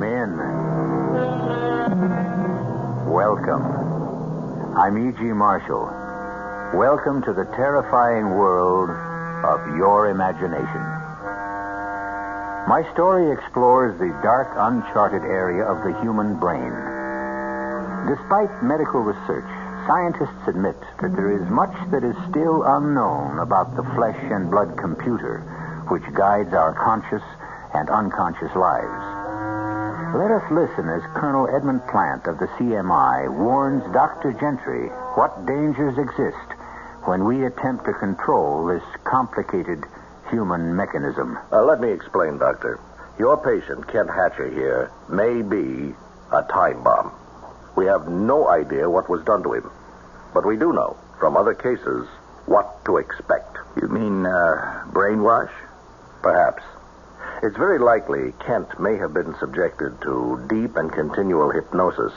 Come in. Welcome. I'm E.G. Marshall. Welcome to the terrifying world of your imagination. My story explores the dark, uncharted area of the human brain. Despite medical research, scientists admit that there is much that is still unknown about the flesh and blood computer which guides our conscious and unconscious lives. Let us listen as Colonel Edmund Plant of the CMI warns Dr. Gentry what dangers exist when we attempt to control this complicated human mechanism. Let me explain, Doctor. Your patient, Kent Hatcher here, may be a time bomb. We have no idea what was done to him. But we do know, from other cases, what to expect. You mean, brainwash? Perhaps. It's very likely Kent may have been subjected to deep and continual hypnosis.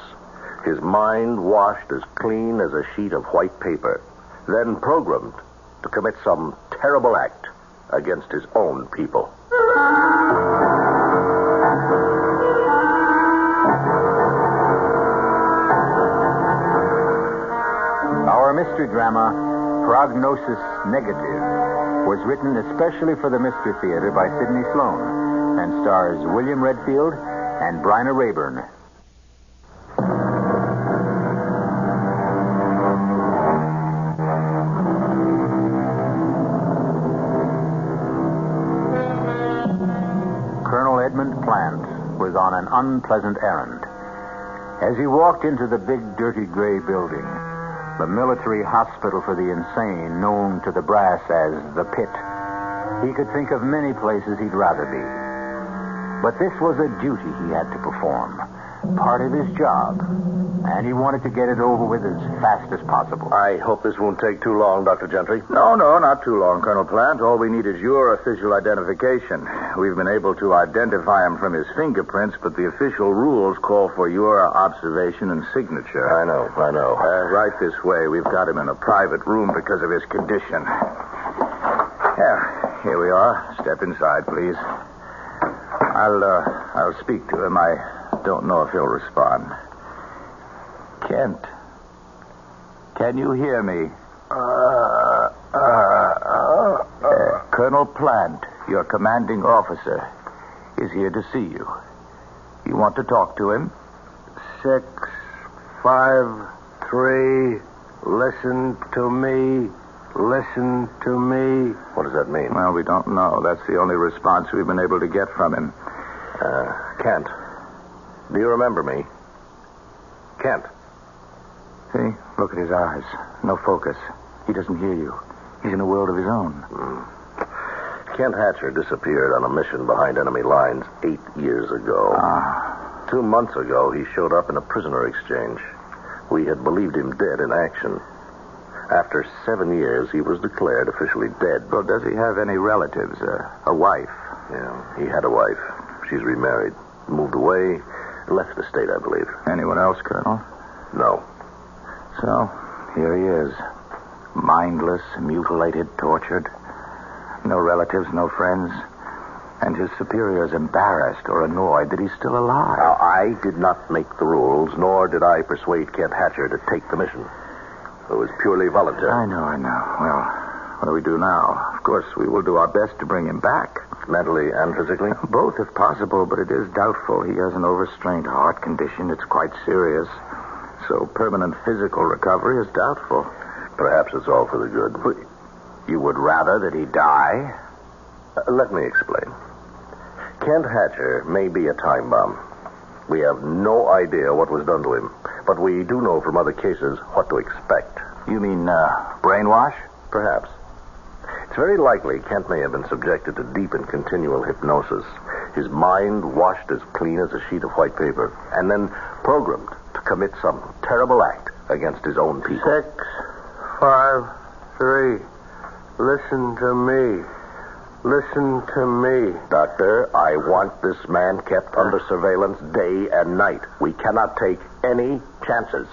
His mind washed as clean as a sheet of white paper, then programmed to commit some terrible act against his own people. Our mystery drama, Prognosis Negative, was written especially for the Mystery Theater by Sidney Sloan and stars William Redfield and Bryna Rayburn. Colonel Edmund Plant was on an unpleasant errand. As he walked into the big, dirty gray building, the military hospital for the insane, known to the brass as the Pit, he could think of many places he'd rather be. But this was a duty he had to perform, part of his job, and he wanted to get it over with as fast as possible. I hope this won't take too long, Dr. Gentry. No, not too long, Colonel Plant. All we need is your official identification. We've been able to identify him from his fingerprints, but the official rules call for your observation and signature. I know. Right this way. We've got him in a private room because of his condition. Yeah, here we are. Step inside, please. I'll speak to him. I don't know if he'll respond. Kent, can you hear me? Colonel Plant, your commanding officer, is here to see you. You want to talk to him? 6, 5, 3, listen to me. Listen to me. What does that mean? Well, we don't know. That's the only response we've been able to get from him. Kent, do you remember me? Kent. See? Look at his eyes. No focus. He doesn't hear you. He's in a world of his own. Kent Hatcher disappeared on a mission behind enemy lines 8 years ago. 2 months ago, he showed up in a prisoner exchange. We had believed him dead in action. After 7 years, he was declared officially dead. Well, does he have any relatives? A wife? Yeah, he had a wife. She's remarried. Moved away. Left the state, I believe. Anyone else, Colonel? No. So, here he is. Mindless, mutilated, tortured. No relatives, no friends. And his superiors embarrassed or annoyed that he's still alive. Now, I did not make the rules, nor did I persuade Kent Hatcher to take the mission. It was purely voluntary. I know. Well, what do we do now? Of course, we will do our best to bring him back. Mentally and physically? Both, if possible, but it is doubtful. He has an overstrained heart condition. It's quite serious. So permanent physical recovery is doubtful. Perhaps it's all for the good. You would rather that he die? Let me explain. Kent Hatcher may be a time bomb. We have no idea what was done to him, but we do know from other cases what to expect. You mean, brainwash? Perhaps. It's very likely Kent may have been subjected to deep and continual hypnosis. His mind washed as clean as a sheet of white paper, and then programmed to commit some terrible act against his own people. 6, 5, 3, listen to me. Listen to me. Doctor, I want this man kept under surveillance day and night. We cannot take any chances.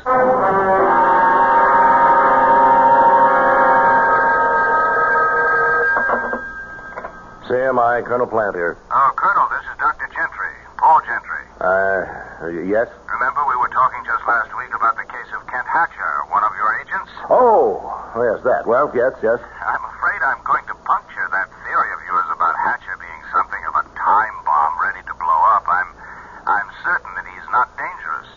CMI, Colonel Plant here. Oh, Colonel, this is Dr. Gentry. Paul Gentry. Yes? Remember we were talking just last week about the case of Kent Hatcher, one of your agents? Oh, yes, that. Well, yes. I'm afraid I'm going to puncture that theory of yours about Hatcher being something of a time bomb ready to blow up. I'm certain that he's not dangerous.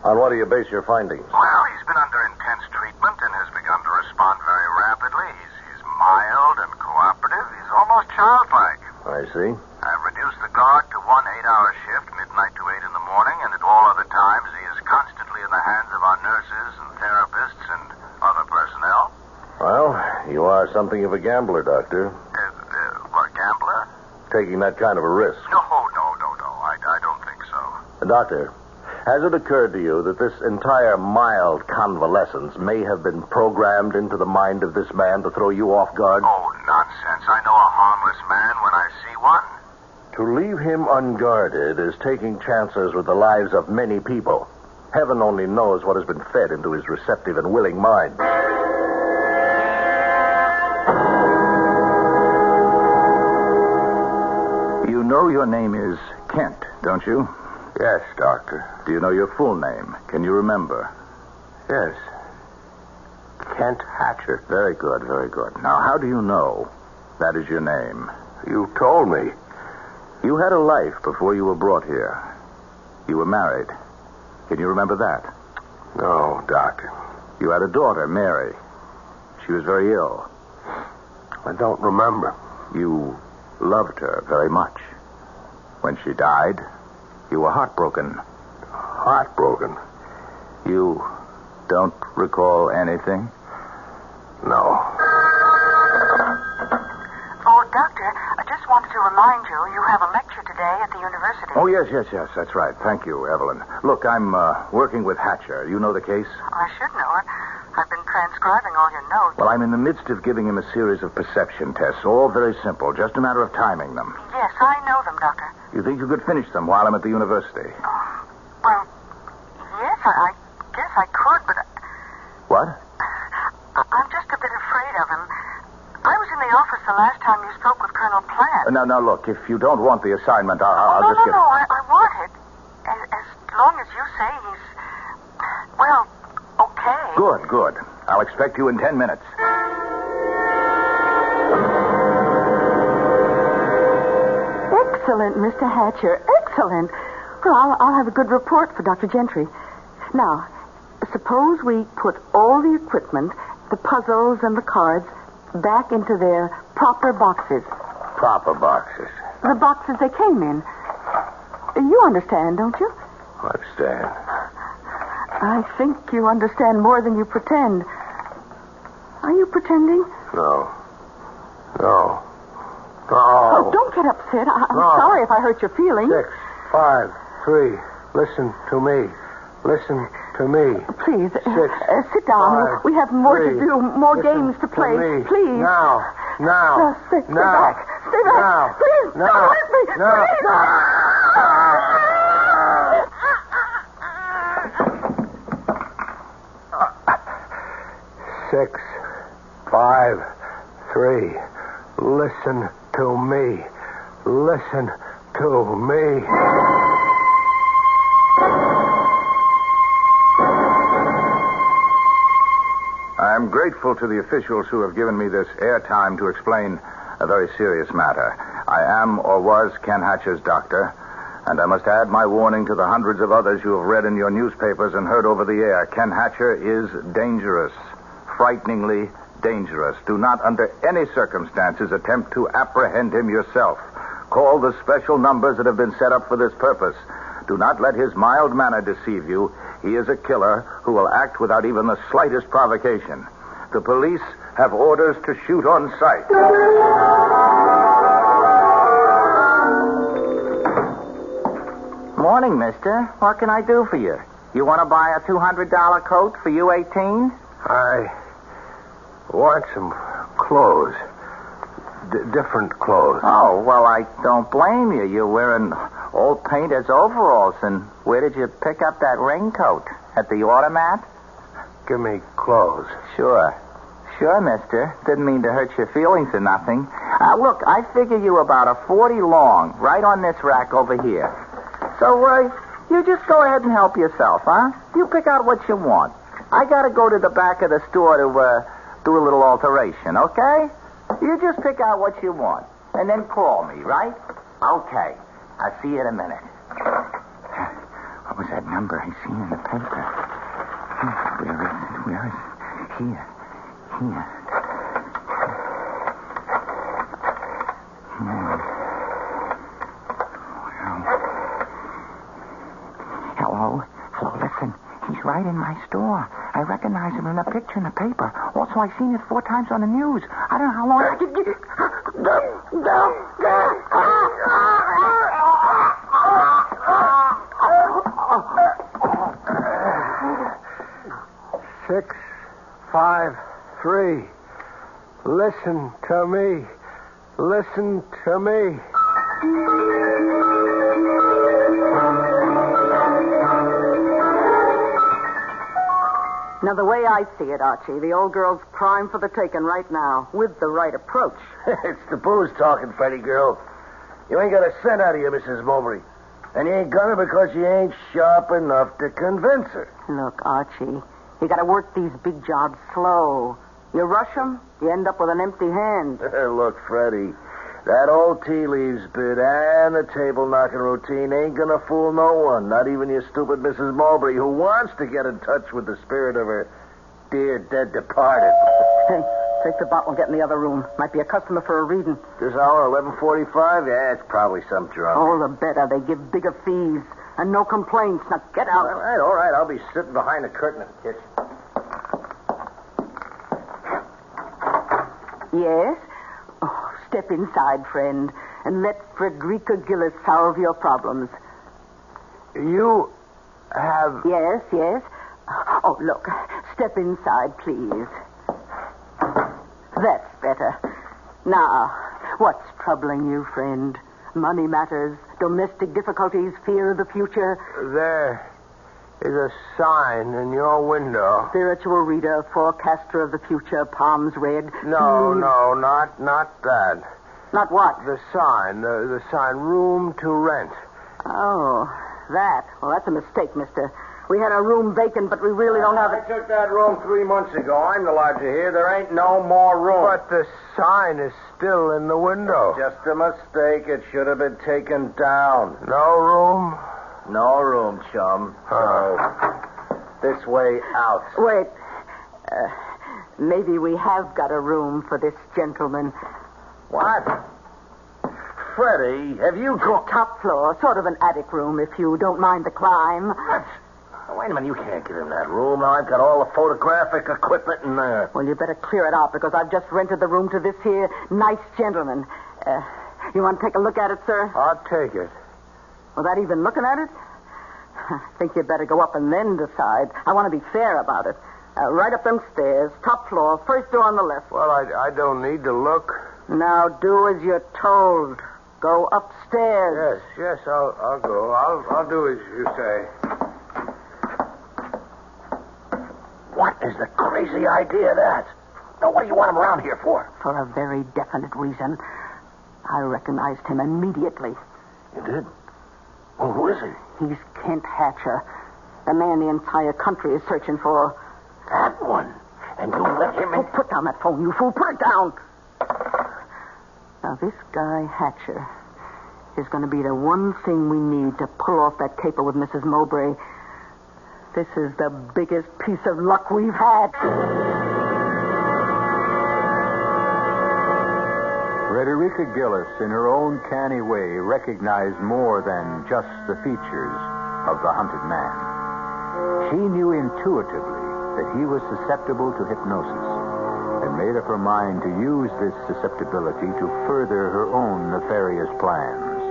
On what do you base your findings? Well, he's been under intense treatment and has begun to respond very rapidly. He's mild and cooperative. He's almost childlike. I see. I've reduced the guard to 1 8-hour shift, midnight to 8 in the morning, and at all other times he is constantly in the hands of our nurses and therapists and other personnel. Well, you are something of a gambler, Doctor. What, gambler? Taking that kind of a risk. No. I don't think so. Doctor, has it occurred to you that this entire mild convalescence may have been programmed into the mind of this man to throw you off guard? Oh, nonsense. I know a harmless man when I see one. To leave him unguarded is taking chances with the lives of many people. Heaven only knows what has been fed into his receptive and willing mind. You know your name is Kent, don't you? Yes, Doctor. Do you know your full name? Can you remember? Yes. Kent Hatcher. Very good. Now, how do you know that is your name? You told me. You had a life before you were brought here. You were married. Can you remember that? No, Doctor. You had a daughter, Mary. She was very ill. I don't remember. You loved her very much. When she died, you were heartbroken. Heartbroken? You don't recall anything? No. Oh, Doctor, I just wanted to remind you, you have a lecture today at the university. Oh, yes, that's right. Thank you, Evelyn. Look, I'm working with Hatcher. You know the case? I should know it. I've been transcribing all your notes. Well, I'm in the midst of giving him a series of perception tests, all very simple, just a matter of timing them. Yes, I know them, Doctor. You think you could finish them while I'm at the university? Well, yes, I guess I could, but... What? I'm just a bit afraid of him. I was in the office the last time you spoke with Colonel Plant. Now, look, if you don't want the assignment, I'll just get... No, I want it. As long as you say he's... Well, okay. Good. I'll expect you in 10 minutes. Excellent, Mr. Hatcher. Excellent. Well, I'll have a good report for Dr. Gentry. Now, suppose we put all the equipment, the puzzles and the cards, back into their proper boxes. Proper boxes. The boxes they came in. You understand, don't you? Understand. I think you understand more than you pretend. Are you pretending? No. Oh, don't get upset. I'm sorry if I hurt your feelings. 6, 5, 3. Listen to me. Listen to me. Please, 6, sit down. 5, we have more 3. to do, more Listen games to play. me. Please. Now. Stay back. Stay back. Now. Please, Now. don't hurt me. Now. Please. 6, 5, 3. Listen to me. Listen to me. I'm grateful to the officials who have given me this airtime to explain a very serious matter. I am or was Ken Hatcher's doctor, and I must add my warning to the hundreds of others you have read in your newspapers and heard over the air. Ken Hatcher is dangerous, frighteningly dangerous. Do not, under any circumstances, attempt to apprehend him yourself. Call the special numbers that have been set up for this purpose. Do not let his mild manner deceive you. He is a killer who will act without even the slightest provocation. The police have orders to shoot on sight. Morning, mister. What can I do for you? You want to buy a $200 coat for you 18? I want some clothes. Different clothes. Oh, well, I don't blame you. You're wearing old painter's overalls. And where did you pick up that raincoat? At the automat? Give me clothes. Sure, mister. Didn't mean to hurt your feelings or nothing. Look, I figure you about a 40 long, right on this rack over here. So, You just go ahead and help yourself, huh? You pick out what you want. I gotta go to the back of the store to do a little alteration, okay? You just pick out what you want, and then call me, right? Okay. I'll see you in a minute. What was that number I seen in the paper? Where is it? Here. Hello, listen. He's right in my store. I recognize him in a picture in the paper. Also, I've seen it 4 times on the news. I don't know how long I could get... Six, 5, 3. Listen to me. Listen to me. Now, the way I see it, Archie, the old girl's prime for the taking right now, with the right approach. It's the booze talking, Freddie girl. You ain't got a cent out of you, Mrs. Mowbray. And you ain't gonna because you ain't sharp enough to convince her. Look, Archie, you gotta work these big jobs slow. You rush them, you end up with an empty hand. Look, Freddie, that old tea leaves bit and the table knocking routine ain't gonna fool no one, not even your stupid Mrs. Mowbray, who wants to get in touch with the spirit of her dear dead departed. Hey, take the bottle and get in the other room. Might be a customer for a reading. This hour, 11:45? Yeah, it's probably some drunk. Oh, the better. They give bigger fees. And no complaints. Now, get out. All right. I'll be sitting behind the curtain in the kitchen. Yes? Oh, step inside, friend, and let Frederica Gillis solve your problems. You have... Yes. Oh, look. Step inside, please. That's better. Now, what's troubling you, friend? Money matters, domestic difficulties, fear of the future? There is a sign in your window. Spiritual reader, forecaster of the future, palms red. No, not that. Not what? The sign, the sign, room to rent. Oh, that. Well, that's a mistake, mister. We had a room vacant, but we really don't have it. I took that room 3 months ago. I'm the lodger here. There ain't no more room. But the sign is still in the window. Just a mistake. It should have been taken down. No room? No room, chum. So, this way out. Wait. Maybe we have got a room for this gentleman. What? Freddie, have you got... Top floor, sort of an attic room, if you don't mind the climb. What? Wait a minute, you can't give him that room. Now, I've got all the photographic equipment in there. Well, you better clear it out, because I've just rented the room to this here nice gentleman. You want to take a look at it, sir? I'll take it. Without even looking at it? I think you'd better go up and then decide. I want to be fair about it. Right up them stairs, top floor, first door on the left. Well, I don't need to look. Now do as you're told. Go upstairs. Yes, I'll go. I'll do as you say. What is the crazy idea of that? Now, what do you want him around here for? For a very definite reason. I recognized him immediately. You did? Well, who is he? He's Kent Hatcher, the man the entire country is searching for. That one? And you let him in? Oh, put down that phone, you fool. Put it down. Now, this guy, Hatcher, is going to be the one thing we need to pull off that caper with Mrs. Mowbray. This is the biggest piece of luck we've had. Frederica Gillis, in her own canny way, recognized more than just the features of the hunted man. She knew intuitively that he was susceptible to hypnosis and made up her mind to use this susceptibility to further her own nefarious plans.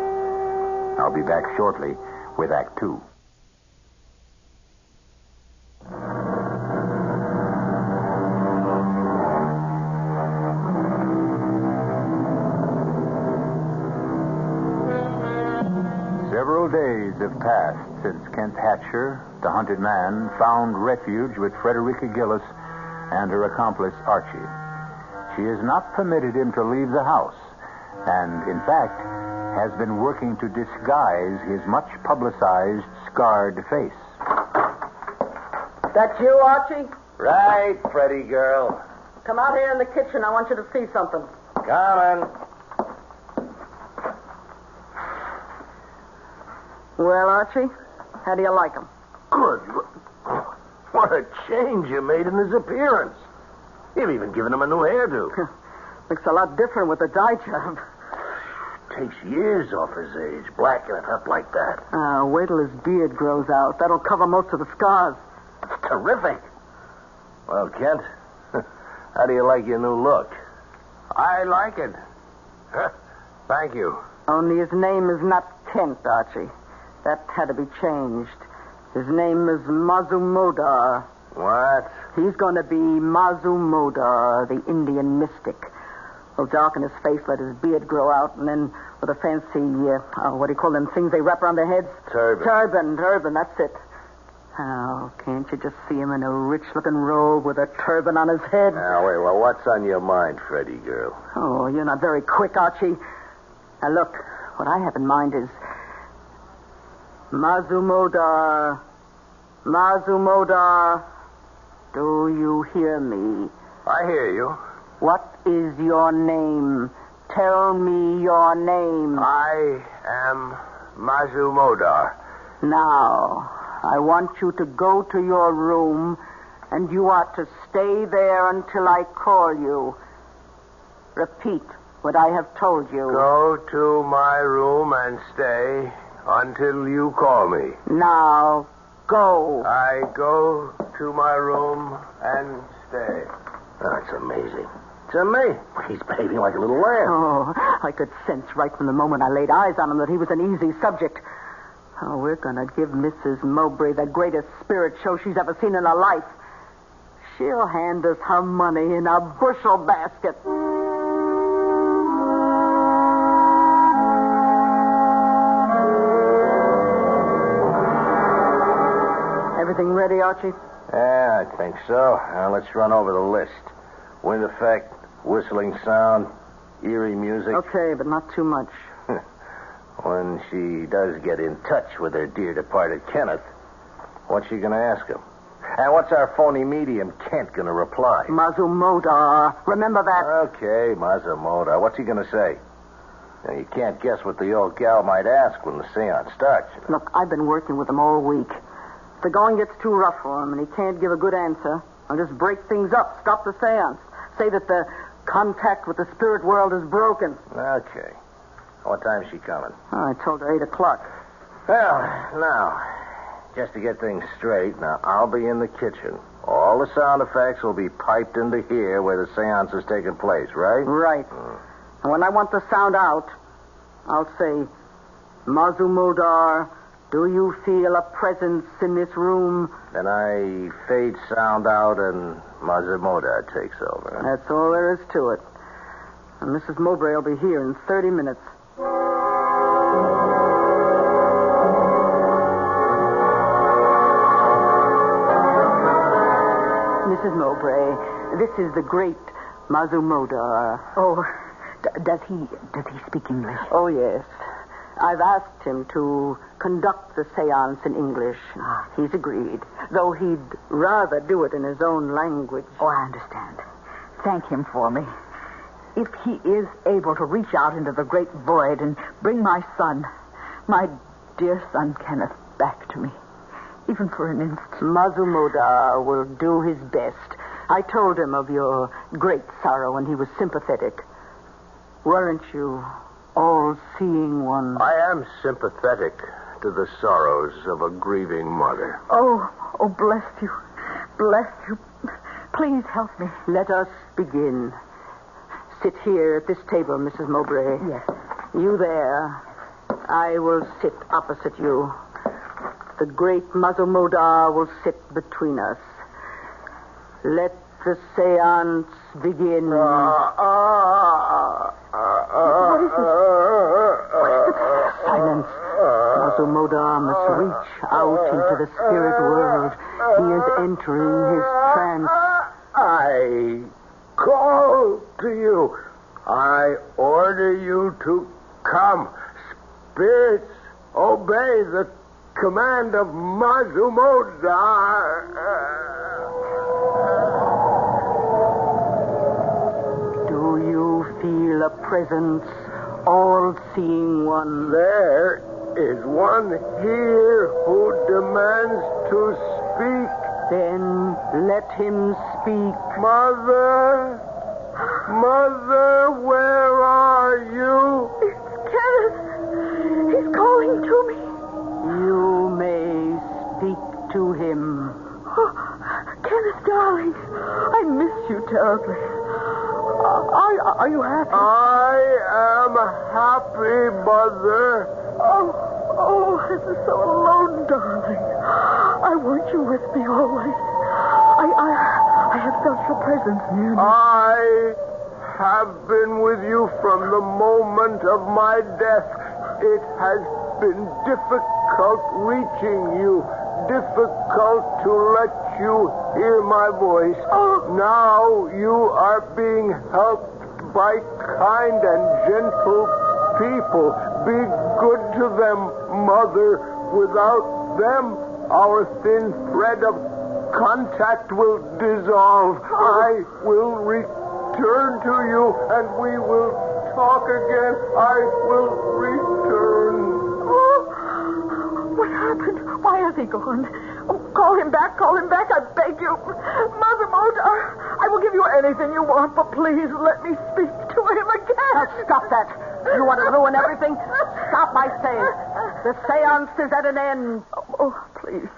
I'll be back shortly with Act 2. Several days have passed since Kent Hatcher, the hunted man, found refuge with Frederica Gillis and her accomplice, Archie. She has not permitted him to leave the house, and, in fact, has been working to disguise his much-publicized scarred face. That you, Archie? Right, Freddy girl. Come out here in the kitchen. I want you to see something. Coming. Well, Archie, how do you like him? Good. What a change you made in his appearance. You've even given him a new hairdo. Looks a lot different with the dye job. Takes years off his age, blacking it up like that. Wait till his beard grows out. That'll cover most of the scars. It's terrific. Well, Kent, how do you like your new look? I like it. Thank you. Only his name is not Kent, Archie. That had to be changed. His name is Mazumodar. What? He's going to be Mazumodar, the Indian mystic. He'll darken his face, let his beard grow out, and then with a fancy, what do you call them things they wrap around their heads? Turban. Turban, that's it. Oh, can't you just see him in a rich-looking robe with a turban on his head? Now, wait, well, what's on your mind, Freddy girl? Oh, you're not very quick, Archie. Now, look, what I have in mind is Mazumodar. Mazumodar, do you hear me? I hear you. What is your name? Tell me your name. I am Mazumodar. Now, I want you to go to your room, and you are to stay there until I call you. Repeat what I have told you. Go to my room and stay until you call me. Now, go. I go to my room and stay. That's amazing. To me, he's behaving like a little lamb. Oh, I could sense right from the moment I laid eyes on him that he was an easy subject. Oh, we're going to give Mrs. Mowbray the greatest spirit show she's ever seen in her life. She'll hand us her money in a bushel basket. Everything ready, Archie? Yeah, I think so. Now, let's run over the list. Wind effect, whistling sound, eerie music. Okay, but not too much. When she does get in touch with her dear departed Kenneth, what's she going to ask him? And what's our phony medium Kent going to reply? Mazumodar. Remember that? Okay, Mazumodar. What's he going to say? Now, you can't guess what the old gal might ask when the seance starts. You know? Look, I've been working with him all week. If the going gets too rough for him and he can't give a good answer, I'll just break things up, stop the seance, say that the contact with the spirit world is broken. Okay. What time is she coming? Oh, I told her 8 o'clock. Well, now, just to get things straight, now, I'll be in the kitchen. All the sound effects will be piped into here where the seance is taking place, right? Right. And when I want the sound out, I'll say, Mazumodar, do you feel a presence in this room? Then I fade sound out and Mazumodar takes over. That's all there is to it. And Mrs. Mowbray will be here in 30 minutes. Mrs. Mowbray, this is the great Mazumodar. Oh, does he speak English? Oh, yes. I've asked him to conduct the seance in English. He's agreed, though he'd rather do it in his own language. Oh, I understand. Thank him for me. If he is able to reach out into the great void and bring my son, my dear son Kenneth, back to me, even for an instant. Mazumodar will do his best. I told him of your great sorrow, and he was sympathetic. Weren't you all-seeing one? I am sympathetic to the sorrows of a grieving mother. Oh, bless you. Bless you. Please help me. Let us begin. Sit here at this table, Mrs. Mowbray. Yes. You there. I will sit opposite you. The great Mazumodar will sit between us. Let the seance begin. Silence. Mazumodar must reach out into the spirit world. He is entering his trance. I call to you. I order you to come. Spirits, obey the command of Mazumodar. Do you feel a presence, all-seeing one? There is one here who demands to speak. Then let him speak. Mother, where are you? It's Kenneth. He's calling to me. You may speak to him. Oh, Kenneth, darling, I miss you terribly. Are you happy? I am happy, Mother. Oh, I'm so alone, darling. I want you with me always. I have felt your presence near me. I have been with you from the moment of my death. It has been difficult reaching you, difficult to let you hear my voice. Now you are being helped by kind and gentle people. Be good to them, Mother. Without them, our thin thread of contact will dissolve. I will return to you, and we will talk again. I will return. Oh, what happened? Why has he gone? Oh, call him back, I beg you. Mother Modar, I will give you anything you want, but please let me speak to him again. Now, stop that. You want to ruin everything? Stop, I say. The seance is at an end. Oh, please.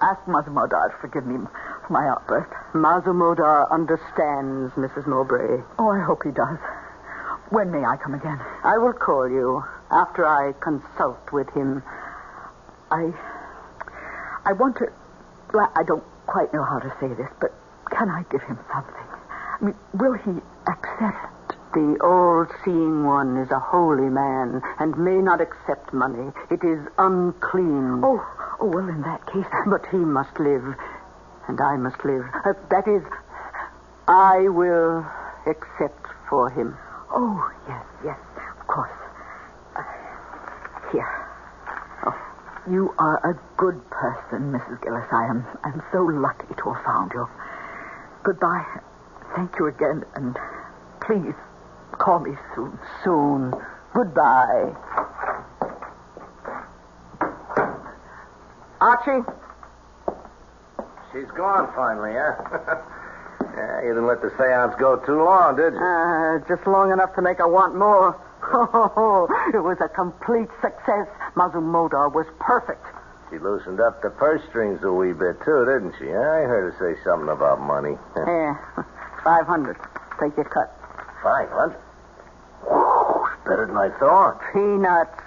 Ask Mazumodar to forgive me for my outburst. Mazumodar understands, Mrs. Mowbray. Oh, I hope he does. When may I come again? I will call you after I consult with him. I want to... Well, I don't quite know how to say this, but can I give him something? I mean, will he accept? The all-seeing one is a holy man and may not accept money. It is unclean. Oh, well, in that case... But he must live, and I must live. That is, I will accept for him. Oh, yes, of course. Here. Oh, you are a good person, Mrs. Gillis. I'm so lucky to have found you. Goodbye. Thank you again, and please call me soon. Soon. Goodbye. Archie? She's gone finally, huh? Yeah, you didn't let the seance go too long, did you? Just long enough to make her want more. Oh, it was a complete success. Mazumodar was perfect. She loosened up the purse strings a wee bit, too, didn't she? I heard her say something about money. Yeah, 500. Take your cut. 500? Whew, it's better than I thought. Peanuts.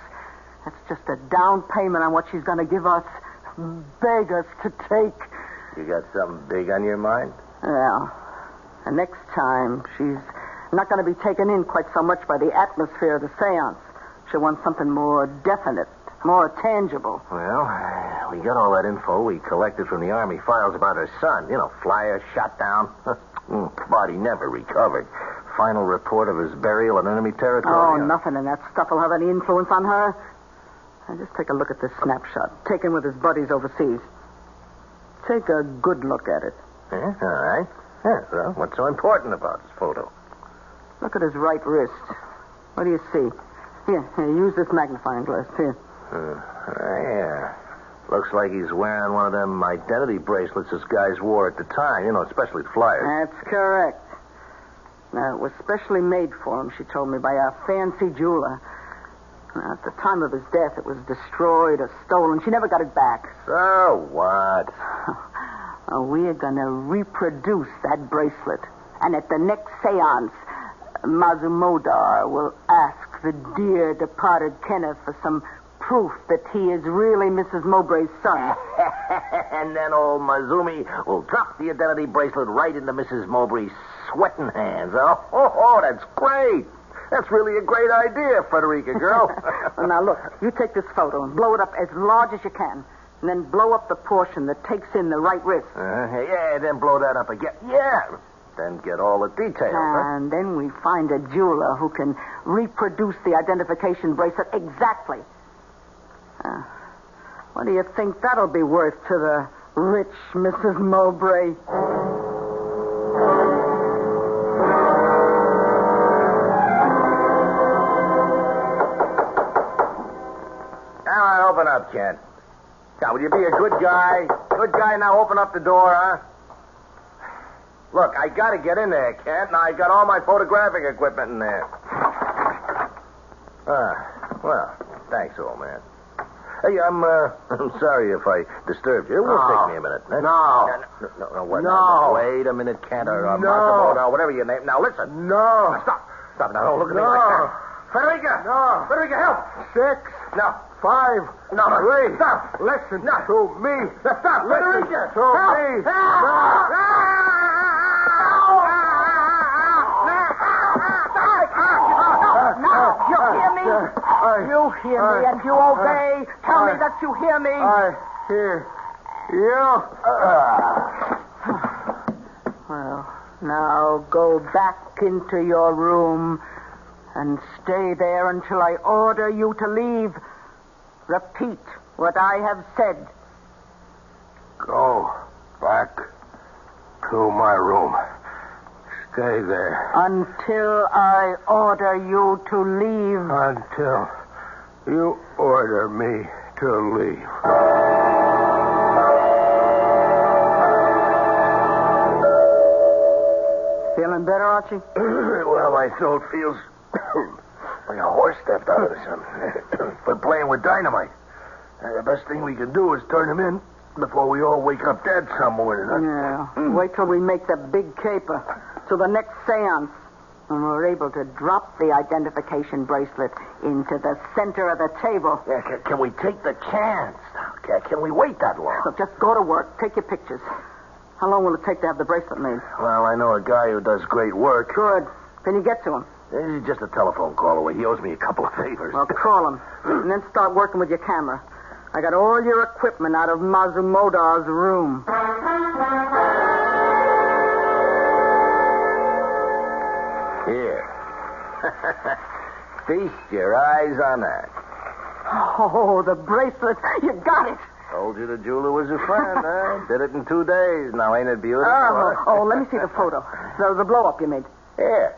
That's just a down payment on what she's going to give us. Beg us to take. You got something big on your mind? Well, the next time, she's not going to be taken in quite so much by the atmosphere of the seance. She wants something more definite, more tangible. Well, we got all that info we collected from the Army files about her son. You know, flyer shot down. Body never recovered. Final report of his burial in enemy territory. Oh, nothing in that stuff will have any influence on her. Now, just take a look at this snapshot, taken with his buddies overseas. Take a good look at it. Yeah, all right. Yeah, well, what's so important about this photo? Look at his right wrist. What do you see? Here, use this magnifying glass. Here. Yeah. Looks like he's wearing one of them identity bracelets this guys wore at the time, especially the flyers. That's correct. Now, it was specially made for him, she told me, by a fancy jeweler. Now, at the time of his death, it was destroyed or stolen. She never got it back. So what? We are going to reproduce that bracelet. And at the next seance, Mazumodar will ask the dear departed Kenneth for some proof that he is really Mrs. Mowbray's son. And then old Mazumi will drop the identity bracelet right into Mrs. Mowbray's sweating hands. Oh, that's great. That's really a great idea, Frederica girl. Well, now, look, you take this photo and blow it up as large as you can. And then blow up the portion that takes in the right wrist. Yeah, then blow that up again. Yeah. Then get all the details, And then we find a jeweler who can reproduce the identification bracelet exactly. What do you think that'll be worth to the rich Mrs. Mowbray? Come on, open up, Kent. Now, will you be a good guy? Good guy, now open up the door, huh? Look, I gotta get in there, Kent, and I got all my photographic equipment in there. Well, thanks, old man. Hey, I'm sorry if I disturbed you. It will take me a minute. No. No. Wait a minute, Kent, or Macabre, whatever your name. Now, listen. No. Stop. Now, don't look at me like that. Federica! No. Federica, help! 6. No. 5. No. 3. Stop. Listen No. to me. Stop. Listen Federica! to Help. me. Now, you hear me? You hear me and you obey. Tell me that you hear me. I hear you. Well, now go back into your room and stay there until I order you to leave. Repeat what I have said. Go back to my room. Stay there. Until I order you to leave. Until you order me to leave. Feeling better, Archie? Well, my throat feels like a horse stepped out of something. But playing with dynamite. The best thing we can do is turn him in before we all wake up dead some morning. Huh? Yeah. Wait till we make the big caper. To the next seance. And we're able to drop the identification bracelet into the center of the table. Yeah, can we take the chance? Can we wait that long? So just go to work. Take your pictures. How long will it take to have the bracelet made? Well, I know a guy who does great work. Good. Can you get to him? He's just a telephone call away. He owes me a couple of favors. Well, call him. And then start working with your camera. I got all your equipment out of Mazumodar's room. Here. Feast your eyes on that. Oh, the bracelet. You got it. Told you the jeweler was a friend, huh? Did it in 2 days. Now, ain't it beautiful? Let me see the photo. The blow-up you made. Here.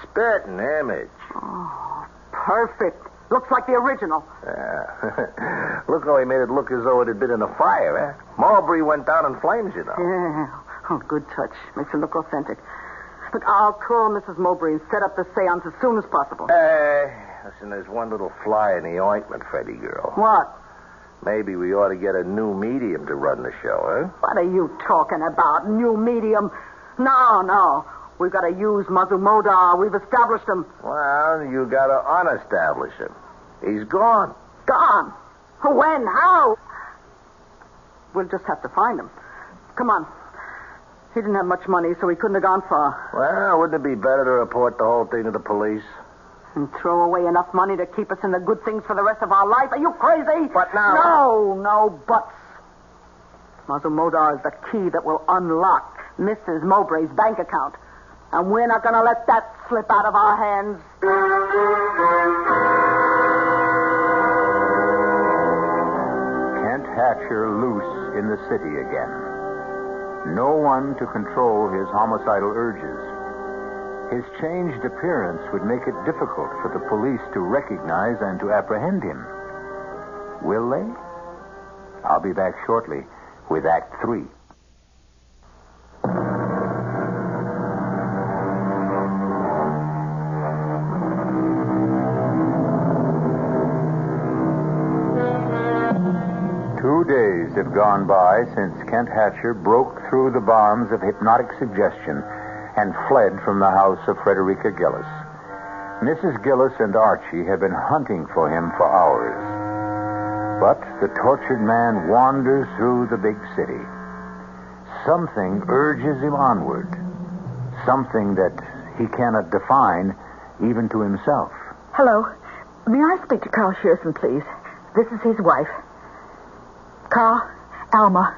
Spit an image. Oh, perfect. Looks like the original. Yeah. Look how he made it look as though it had been in a fire, eh? Mulberry went down in flames, you know. Yeah. Oh, good touch. Makes it look authentic. Look, I'll call Mrs. Mowbray and set up the seance as soon as possible. Listen, there's one little fly in the ointment, Freddie girl. What? Maybe we ought to get a new medium to run the show, huh? What are you talking about? New medium? No. We've got to use Mazumodar. We've established him. Well, you got to unestablish him. He's gone. Gone? When? How? We'll just have to find him. Come on. He didn't have much money, so he couldn't have gone far. Well, wouldn't it be better to report the whole thing to the police? And throw away enough money to keep us in the good things for the rest of our life? Are you crazy? But now... No buts. Mazumodar is the key that will unlock Mrs. Mowbray's bank account. And we're not going to let that slip out of our hands. Kent Hatcher loose in the city again. No one to control his homicidal urges. His changed appearance would make it difficult for the police to recognize and to apprehend him. Will they? I'll be back shortly with Act 3. Days have gone by since Kent Hatcher broke through the bonds of hypnotic suggestion and fled from the house of Frederica Gillis. Mrs. Gillis and Archie have been hunting for him for hours. But the tortured man wanders through the big city. Something urges him onward. Something that he cannot define even to himself. Hello. May I speak to Carl Shearson, please? This is his wife. Carl, Alma,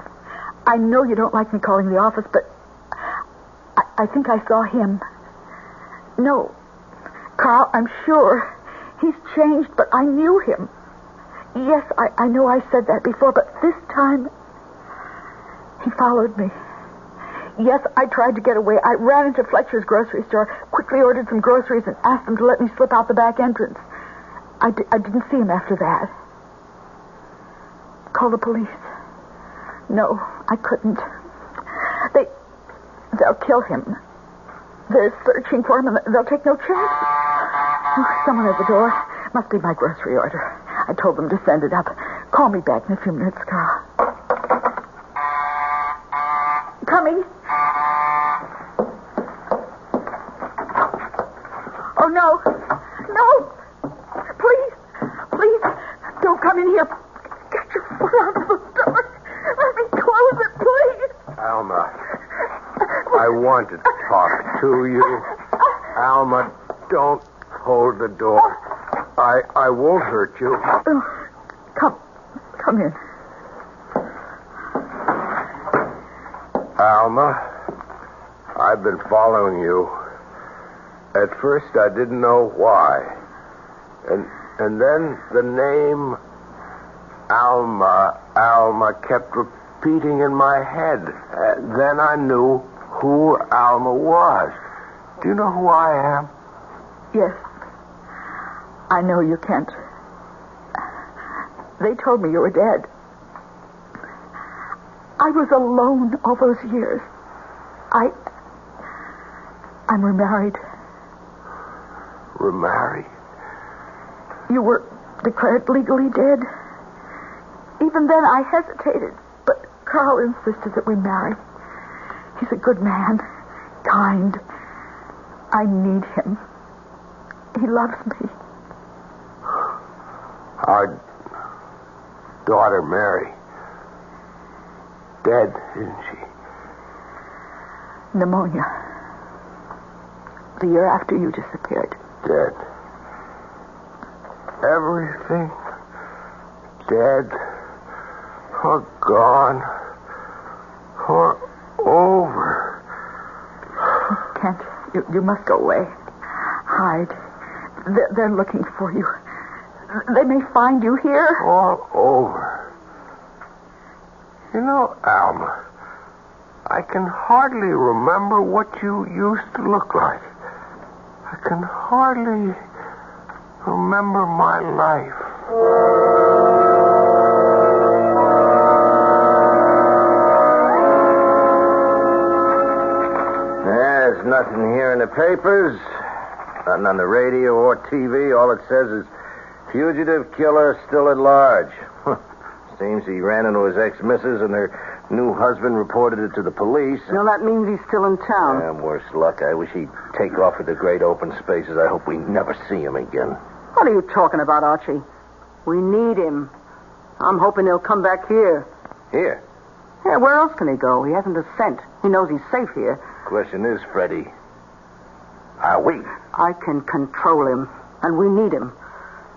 I know you don't like me calling the office, but I think I saw him. No. Carl, I'm sure. He's changed, but I knew him. Yes, I know I said that before, but this time he followed me. Yes, I tried to get away. I ran into Fletcher's grocery store, quickly ordered some groceries, and asked them to let me slip out the back entrance. I didn't see him after that. Call the police. No, I couldn't. They'll kill him. They're searching for him, and they'll take no chances. Oh, someone at the door. Must be my grocery order. I told them to send it up. Call me back in a few minutes, Carl. Coming. Oh, no. No. Please, don't come in here. Get your foot out of the door. Let me close it, please. Alma, I want to talk to you. Alma, don't hold the door. I won't hurt you. Come in. Alma, I've been following you. At first, I didn't know why. And then the name Alma kept repeating in my head. Then I knew who Alma was. Do you know who I am? Yes. I know you can't. They told me you were dead. I was alone all those years. I'm remarried. Remarried? You were declared legally dead. Even then I hesitated, but Carl insisted that we marry. He's a good man, kind. I need him. He loves me. Our daughter, Mary, dead, isn't she? Pneumonia. The year after you disappeared. Dead. Everything dead, or gone, or over. Kent, you must go away. Hide. They're looking for you. They may find you here. All over. You know, Alma, I can hardly remember what you used to look like. I can hardly remember my life. There's nothing here in the papers. Nothing on the radio or TV. All it says is, fugitive killer still at large. Seems he ran into his ex-missus and her new husband reported it to the police. No, that means he's still in town. Yeah, worse luck. I wish he'd take off with the great open spaces. I hope we never see him again. What are you talking about, Archie? We need him. I'm hoping he'll come back here. Here? Yeah, where else can he go? He hasn't a cent. He knows he's safe here. Question is, Freddie, are we? I can control him, and we need him.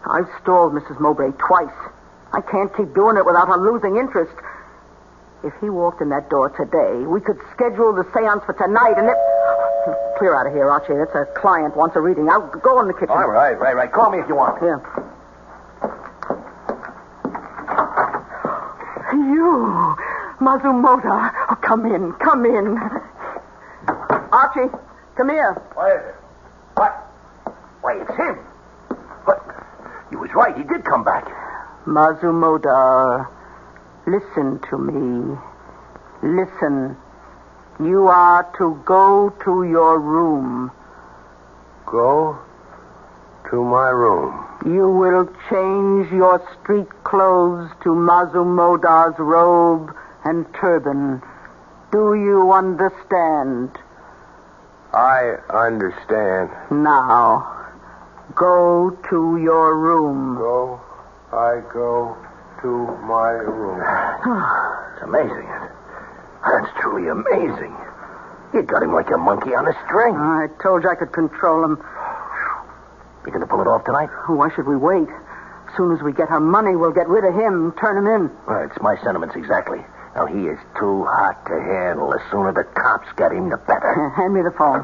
I've stalled Mrs. Mowbray twice. I can't keep doing it without her losing interest. If he walked in that door today, we could schedule the seance for tonight, and Clear out of here, Archie. That's a client wants a reading. I'll go in the kitchen. All right. Call me if you want. Yeah. You, Mazumoda. Oh, come in. Archie, come here. What is it? What? Why, it's him. What? He was right. He did come back. Mazumoda, listen to me. Listen. You are to go to your room. Go to my room. You will change your street clothes to Mazumoda's robe and turban. Do you understand? I understand. Now, go to your room. I go to my room. It's amazing. That's truly amazing. You got him like a monkey on a string. I told you I could control him. You gonna pull it off tonight? Why should we wait? As soon as we get our money, we'll get rid of him, turn him in. Well, it's my sentiments exactly. Now, he is too hot to handle. The sooner the cops get him, the better. Hand me the phone.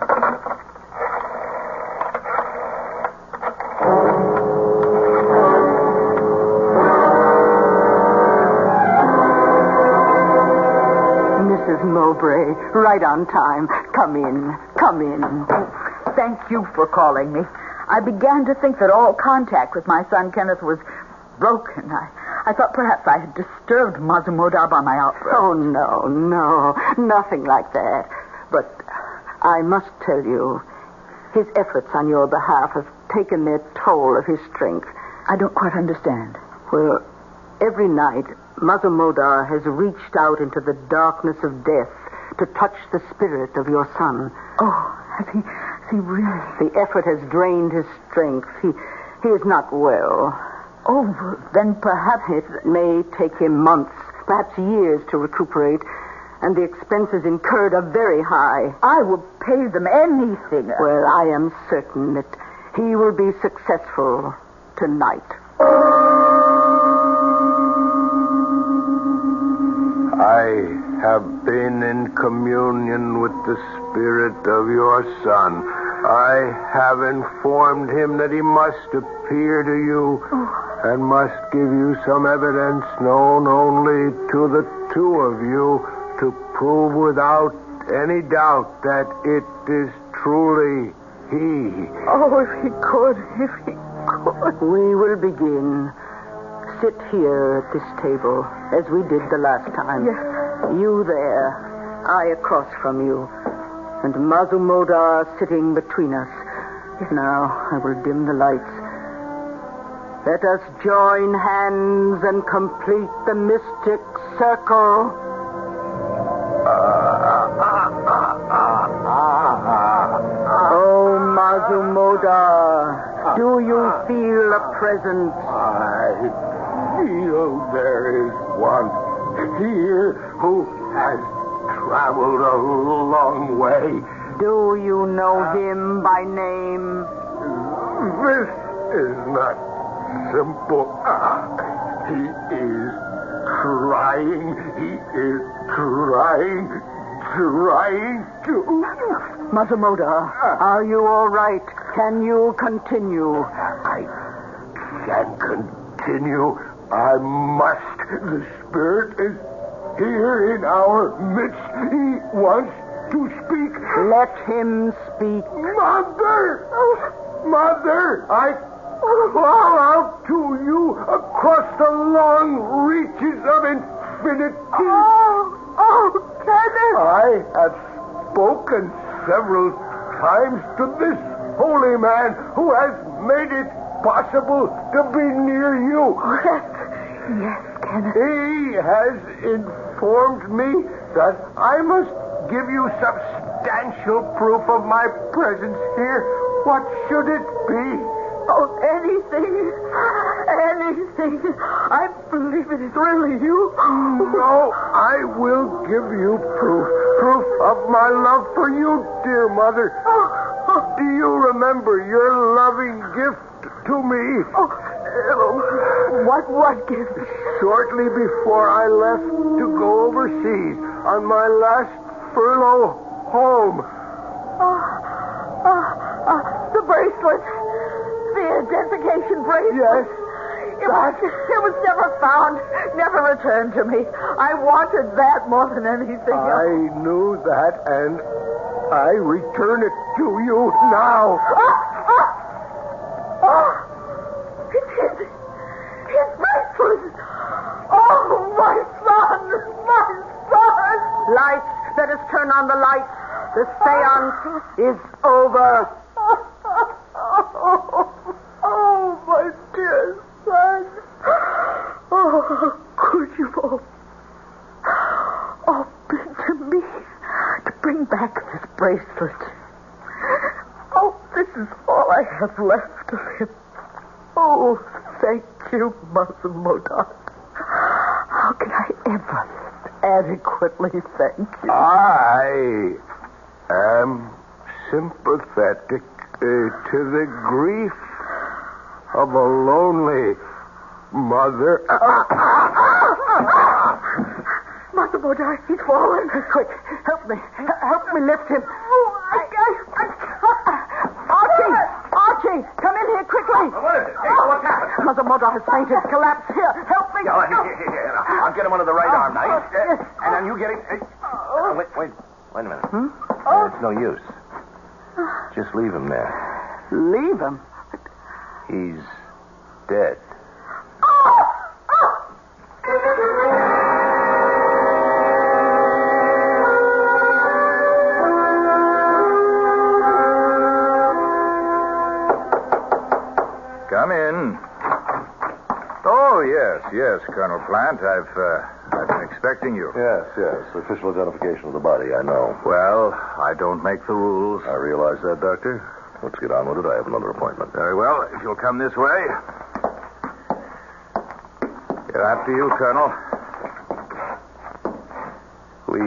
Mrs. Mowbray, right on time. Come in. Come in. Thank you for calling me. I began to think that all contact with my son Kenneth was broken. I thought perhaps I had disturbed Mazumoda by my outburst. Oh, no. Nothing like that. But I must tell you, his efforts on your behalf have taken their toll of his strength. I don't quite understand. Well, every night, Mazumoda has reached out into the darkness of death to touch the spirit of your son. Oh, has he really? The effort has drained his strength. He is not well. Oh, then perhaps it may take him months, perhaps years to recuperate, and the expenses incurred are very high. I will pay them anything. Well, I am certain that he will be successful tonight. I have been in communion with the spirit of your son. I have informed him that he must appear to you and must give you some evidence known only to the two of you to prove without any doubt that it is truly he. Oh, if he could. We will begin. Sit here at this table, as we did the last time. Yes. You there, I across from you, and Mazumoda sitting between us. Now, I will dim the lights. Let us join hands and complete the mystic circle. Oh, Mazumoda, do you feel a presence? I feel there is one here who has traveled a long way. Do you know him by name? This is not simple. He is trying. He is trying to... Mazumoda, are you all right? Can you continue? I can continue. I must. The spirit is here in our midst. He wants to speak. Let him speak. Mother, I call out to you across the long reaches of infinity. Oh, Kenneth. I have spoken several times to this holy man who has made it possible to be near you. Yes, Kenneth. He has informed me that I must give you substantial proof of my presence here. What should it be? Oh, anything. I believe it is really you. No, I will give you proof of my love for you, dear mother. Do you remember your loving gift to me? What gift? Shortly before I left to go overseas on my last furlough home. The bracelet. The identification bracelet. Yes. It was never found, never returned to me. I wanted that more than anything else. I knew that, and I return it to you now. It's his bracelet. Oh, my son. Lights, let us turn on the lights. The seance is over. Oh, my dear son. Oh, could you all been to me to bring back this bracelet? Oh, this is all I have left of him. Oh, thank you, Mazumoda. How can I ever adequately thank you? I am sympathetic to the grief of a lonely mother. impossible, Di. He's fallen. Quick, help me. Help me lift him. Archie, come in here quickly. What is it? Hey, what's happened? Mother Mother has fainted, collapsed. Here, help me. Here. I'll get him under the right arm now. And then you get him. Wait a minute. It's no use. Just leave him there. Leave him? He's dead. Come in. Oh, yes, Colonel Plant. I've been expecting you. Yes. Official identification of the body, I know. Well, I don't make the rules. I realize that, Doctor. Let's get on with it. I have another appointment. Very well. If you'll come this way. After you, Colonel. We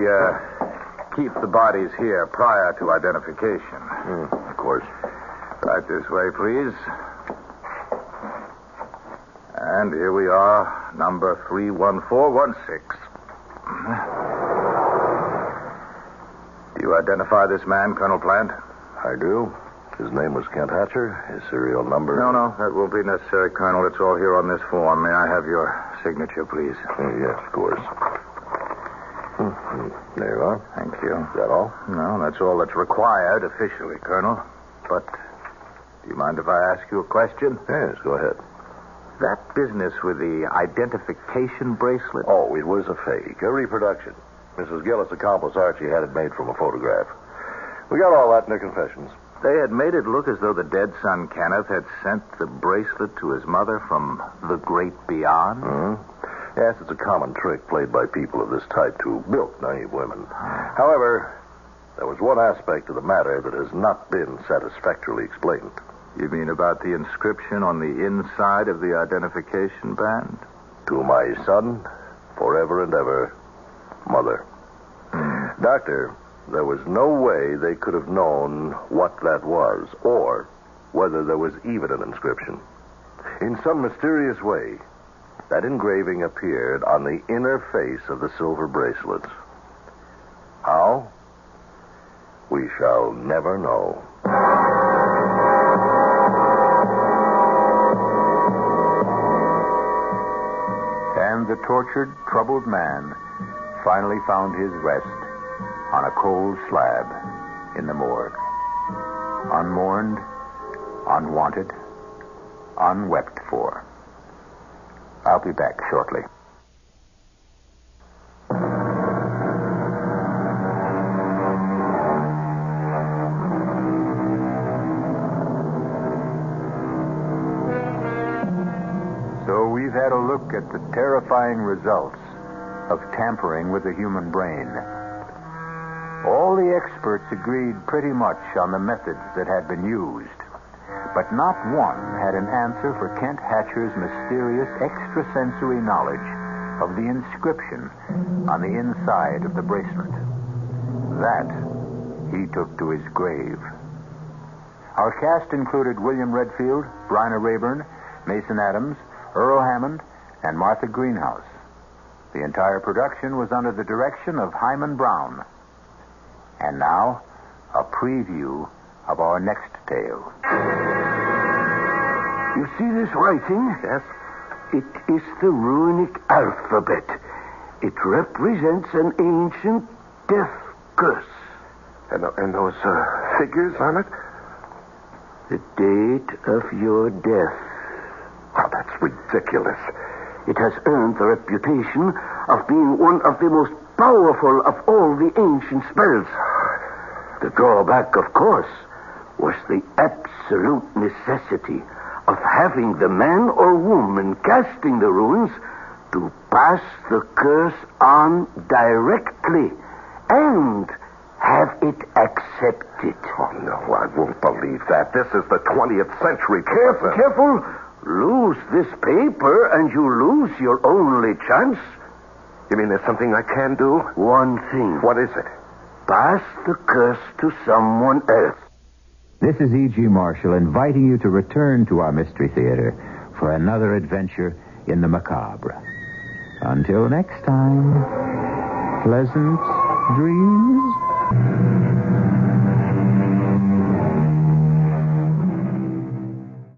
keep the bodies here prior to identification. Of course. Right this way, please. And here we are, number 31416. Do you identify this man, Colonel Plant? I do. His name was Kent Hatcher. His serial number... No, that won't be necessary, Colonel. It's all here on this form. May I have your signature, please? Yes, of course. There you are. Thank you. Is that all? No, that's all that's required officially, Colonel. But do you mind if I ask you a question? Yes, go ahead. That business with the identification bracelet? Oh, it was a fake, a reproduction. Mrs. Gillis' accomplice, Archie, had it made from a photograph. We got all that in their confessions. They had made it look as though the dead son, Kenneth, had sent the bracelet to his mother from the great beyond? Mm-hmm. Yes, it's a common trick played by people of this type to bilk naive women. However, there was one aspect of the matter that has not been satisfactorily explained. You mean about the inscription on the inside of the identification band? To my son, forever and ever, Mother. Doctor, there was no way they could have known what that was, or whether there was even an inscription. In some mysterious way, that engraving appeared on the inner face of the silver bracelets. How? We shall never know. And the tortured, troubled man finally found his rest on a cold slab in the morgue. Unmourned, unwanted, unwept for. I'll be back shortly. So we've had a look at the terrifying results of tampering with the human brain. All the experts agreed pretty much on the methods that had been used, but not one had an answer for Kent Hatcher's mysterious extrasensory knowledge of the inscription on the inside of the bracelet. That he took to his grave. Our cast included William Redfield, Bryna Rayburn, Mason Adams, Earl Hammond, and Martha Greenhouse. The entire production was under the direction of Himan Brown. And now, a preview of our next tale. You see this writing? Yes. It is the runic alphabet. It represents an ancient death curse. And those figures on it? The date of your death. Oh, that's ridiculous. It has earned the reputation of being one of the most powerful of all the ancient spells. The drawback, of course, was the absolute necessity of having the man or woman casting the runes to pass the curse on directly and have it accepted. Oh, no, I won't believe that. This is the 20th century. Careful. Careful. Lose this paper and you lose your only chance. You mean there's something I can do? One thing. What is it? Pass the curse to someone else. This is E.G. Marshall inviting you to return to our Mystery Theater for another adventure in the macabre. Until next time. Pleasant dreams.